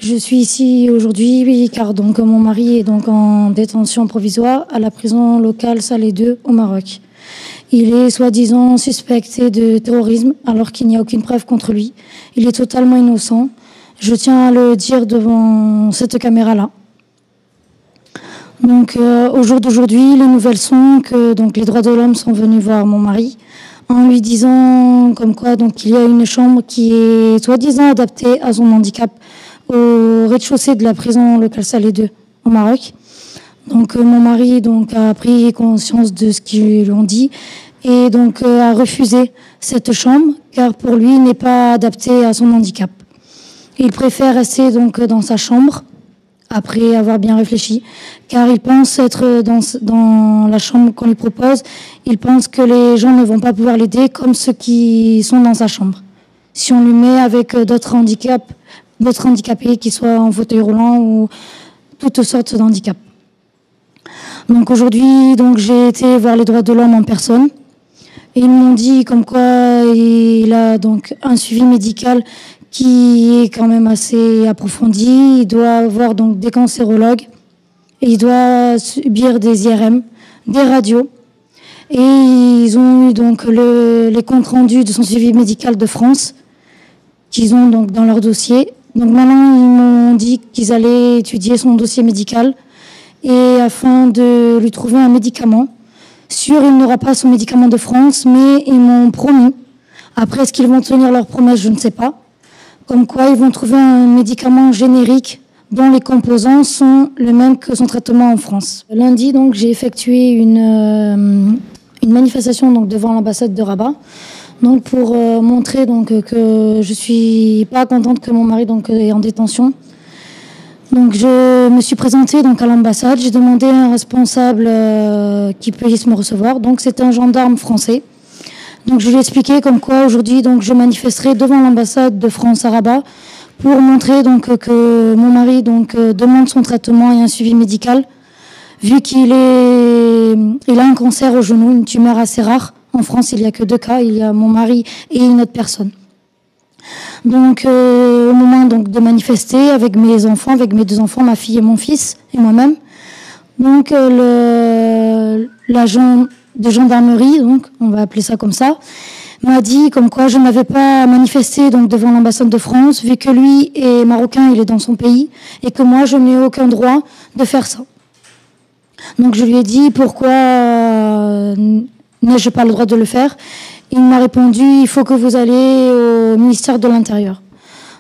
Je suis ici aujourd'hui, oui, car donc mon mari est donc en détention provisoire à la prison locale Salé 2 au Maroc. Il est soi-disant suspecté de terrorisme alors qu'il n'y a aucune preuve contre lui. Il est totalement innocent. Je tiens à le dire devant cette caméra-là. Donc au jour d'aujourd'hui, les nouvelles sont que donc les droits de l'homme sont venus voir mon mari en lui disant comme quoi donc il y a une chambre qui est soi-disant adaptée à son handicap au rez-de-chaussée de la prison locale Salé 2 au Maroc. Donc mon mari donc a pris conscience de ce qu'ils lui ont dit et donc a refusé cette chambre car pour lui n'est pas adaptée à son handicap. Il préfère rester donc dans sa chambre après avoir bien réfléchi car il pense être dans la chambre qu'on lui propose. Il pense que les gens ne vont pas pouvoir l'aider comme ceux qui sont dans sa chambre. Si on lui met avec d'autres handicapés qui soient en fauteuil roulant ou toutes sortes d'handicaps. Donc aujourd'hui, donc j'ai été voir les droits de l'homme en personne et ils m'ont dit comme quoi il a donc un suivi médical qui est quand même assez approfondi. Il doit avoir donc des cancérologues et il doit subir des IRM, des radios. Et ils ont eu donc les comptes rendus de son suivi médical de France qu'ils ont donc dans leur dossier. Donc maintenant, ils m'ont dit qu'ils allaient étudier son dossier médical et afin de lui trouver un médicament. Sûr, il n'aura pas son médicament de France, mais ils m'ont promis. Après, est-ce qu'ils vont tenir leur promesse, je ne sais pas. Comme quoi, ils vont trouver un médicament générique dont les composants sont les mêmes que son traitement en France. Lundi, donc, j'ai effectué une manifestation donc, devant l'ambassade de Rabat. Donc pour montrer donc que je suis pas contente que mon mari donc est en détention. Donc je me suis présentée donc à l'ambassade, j'ai demandé à un responsable qui puisse me recevoir. Donc c'est un gendarme français. Donc je lui ai expliqué comme quoi aujourd'hui donc je manifesterai devant l'ambassade de France à Rabat pour montrer donc que mon mari donc demande son traitement et un suivi médical vu qu'il a un cancer au genou, une tumeur assez rare. En France, il n'y a que 2 cas, il y a mon mari et une autre personne. Donc, au moment donc, de manifester avec mes enfants, avec mes 2 enfants, ma fille et mon fils, et moi-même, donc l'agent de gendarmerie, donc on va appeler ça comme ça, m'a dit comme quoi je n'avais pas manifesté donc, devant l'ambassade de France, vu que lui est marocain, il est dans son pays, et que moi, je n'ai aucun droit de faire ça. Donc, je lui ai dit pourquoi... n'ai-je pas le droit de le faire? Il m'a répondu, il faut que vous alliez au ministère de l'Intérieur.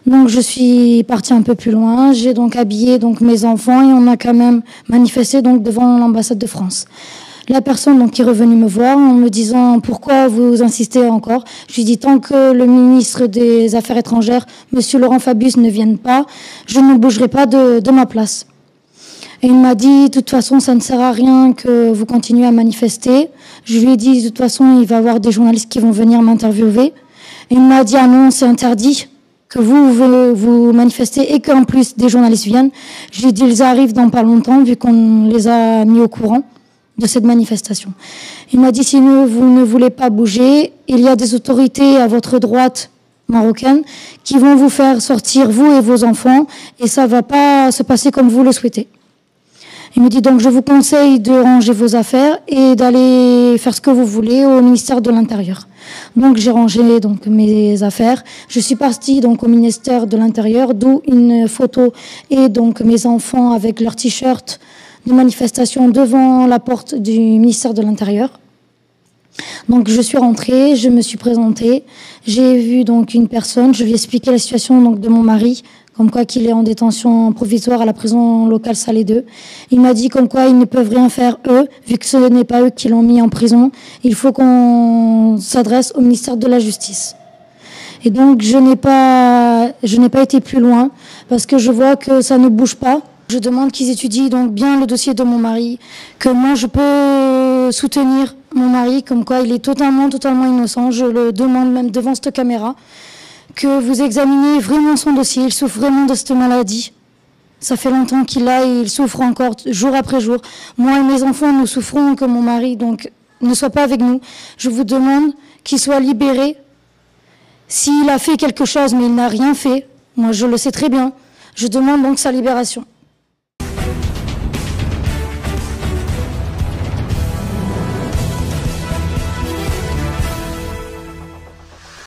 Donc je suis partie un peu plus loin, j'ai donc habillé donc mes enfants et on a quand même manifesté donc devant l'ambassade de France. La personne donc qui est revenue me voir en me disant pourquoi vous insistez encore. Je lui ai dit tant que le ministre des Affaires étrangères, Monsieur Laurent Fabius, ne vienne pas, je ne bougerai pas de ma place. Et il m'a dit, de toute façon, ça ne sert à rien que vous continuez à manifester. Je lui ai dit, de toute façon, il va y avoir des journalistes qui vont venir m'interviewer. Et il m'a dit, ah non, c'est interdit que vous manifestez et qu'en plus des journalistes viennent. Je lui ai dit, ils arrivent dans pas longtemps, vu qu'on les a mis au courant de cette manifestation. Il m'a dit, si vous ne voulez pas bouger, il y a des autorités à votre droite marocaine qui vont vous faire sortir, vous et vos enfants, et ça va pas se passer comme vous le souhaitez. Il me dit donc je vous conseille de ranger vos affaires et d'aller faire ce que vous voulez au ministère de l'Intérieur. Donc j'ai rangé donc mes affaires. Je suis partie donc au ministère de l'Intérieur, d'où une photo et donc mes enfants avec leur t-shirt de manifestation devant la porte du ministère de l'Intérieur. Donc je suis rentrée, je me suis présentée, j'ai vu donc une personne, je lui ai expliqué la situation donc de mon mari, comme quoi qu'il est en détention provisoire à la prison locale Salé 2. Il m'a dit comme quoi ils ne peuvent rien faire eux, vu que ce n'est pas eux qui l'ont mis en prison. Il faut qu'on s'adresse au ministère de la Justice. Et donc je n'ai pas été plus loin parce que je vois que ça ne bouge pas. Je demande qu'ils étudient donc bien le dossier de mon mari, que moi je peux soutenir mon mari, comme quoi il est totalement innocent. Je le demande même devant cette caméra, que vous examinez vraiment son dossier. Il souffre vraiment de cette maladie. Ça fait longtemps qu'il l'a et il souffre encore jour après jour. Moi et mes enfants, nous souffrons que mon mari donc ne soit pas avec nous. Je vous demande qu'il soit libéré. S'il a fait quelque chose, mais il n'a rien fait, moi je le sais très bien. Je demande donc sa libération.